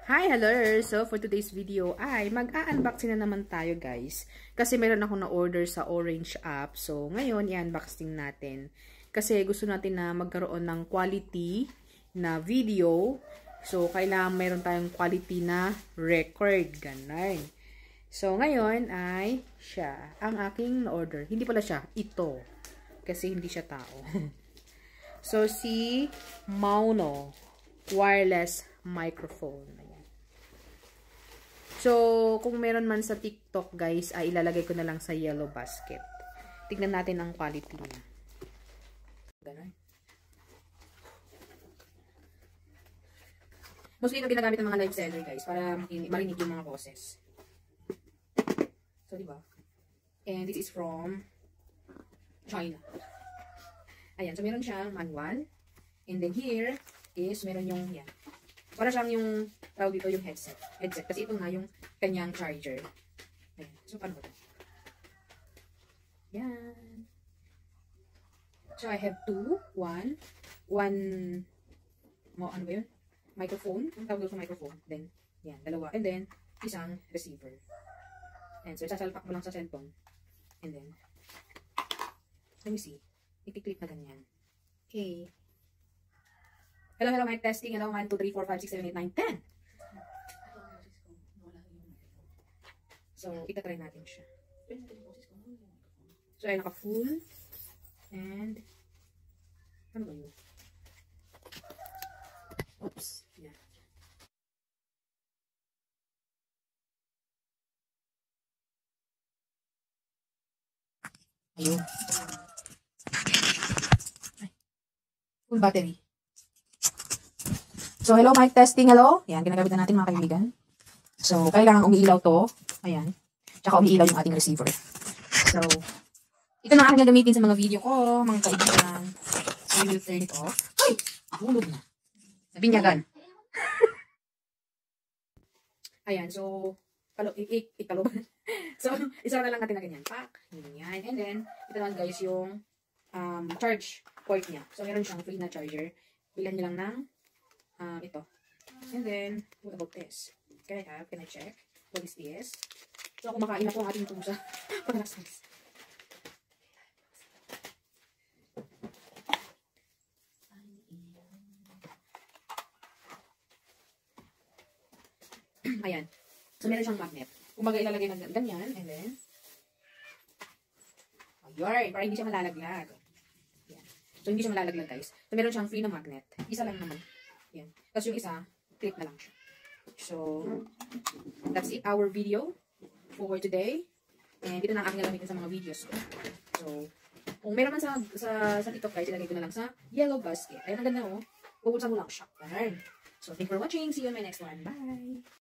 Hi, hello! So, for today's video ay mag-a-unboxing na naman tayo guys. Kasi meron ako na-order sa Orange app. So, ngayon i-unboxing natin. Kasi gusto natin na magkaroon ng quality na video. So, kailangan meron tayong quality na record. Ganun. So, ngayon ay siya. Ang aking na-order. Hindi pala siya. Ito. Kasi hindi siya tao. So, si Mauno wireless microphone. So, kung meron man sa TikTok, guys, ay ilalagay ko na lang sa yellow basket. Tignan natin ang quality niya. Ganun. Mostly ito ginagamit ng mga live seller, guys, para marinig yung mga boses. So, diba? And this is from China. Ayan. So, meron siyang manual. And then here is, meron yung, yan. Para siyang yung, tawag dito yung headset. Kasi ito nga yung kanyang charger. Ayan. So, paano ba? Yan. So, I have two. One, ano ba yun? Microphone. Ang tawag sa microphone. Then, yan. Dalawa. And then, isang receiver. And so, sasalpak mo lang sa cellphone. And then, let me see. I-click na ganyan. Okay. Hello, mic testing. Hello, 1, 2, 3, 4, 5, 6, 7, 8, 9, 10. So, itatry natin siya. So, ay naka-full. And, ano ba yun? Oops. Yan. Ayun. Full battery. So, hello, mic testing. Hello. Ayan, ginagamit na natin mga kaibigan. So, kailangan umiilaw to. Ayan. Tsaka umiilaw yung ating receiver. So, ito na aking gagamitin sa mga video ko, mga kaibigan. So, we will turn it off. Ay! Hulog na. Nabinyagan. Ayan, so, ikalo. So, isa na lang natin na ganyan. Pak. Ganyan. And then, ito naman guys yung charge port niya. So, meron siyang free na charger. Bilan niyo lang ng ito. And then, what about this? Can I check? What is this? So, kumakain na po ang ating pusa. Pagkakas. Ayan. So, meron siyang magnet. Kumbaga, ilalagay ng ganyan. And then, ayun. Para hindi siya malalaglag. Ayan. So, hindi siya malalaglag, guys. So, meron siyang free na magnet. Isa lang naman. Ayan. Tapos yung isa, clip na lang siya. So, that's it, our video for today. And dito na ang aking gagamitin sa mga videos ko. So, kung meron man sa TikTok guys, ilagay ko na lang sa yellow basket. Ayan, ang ganda oh. Bubuksan mo lang siya. So, thank you for watching. See you in my next one. Bye!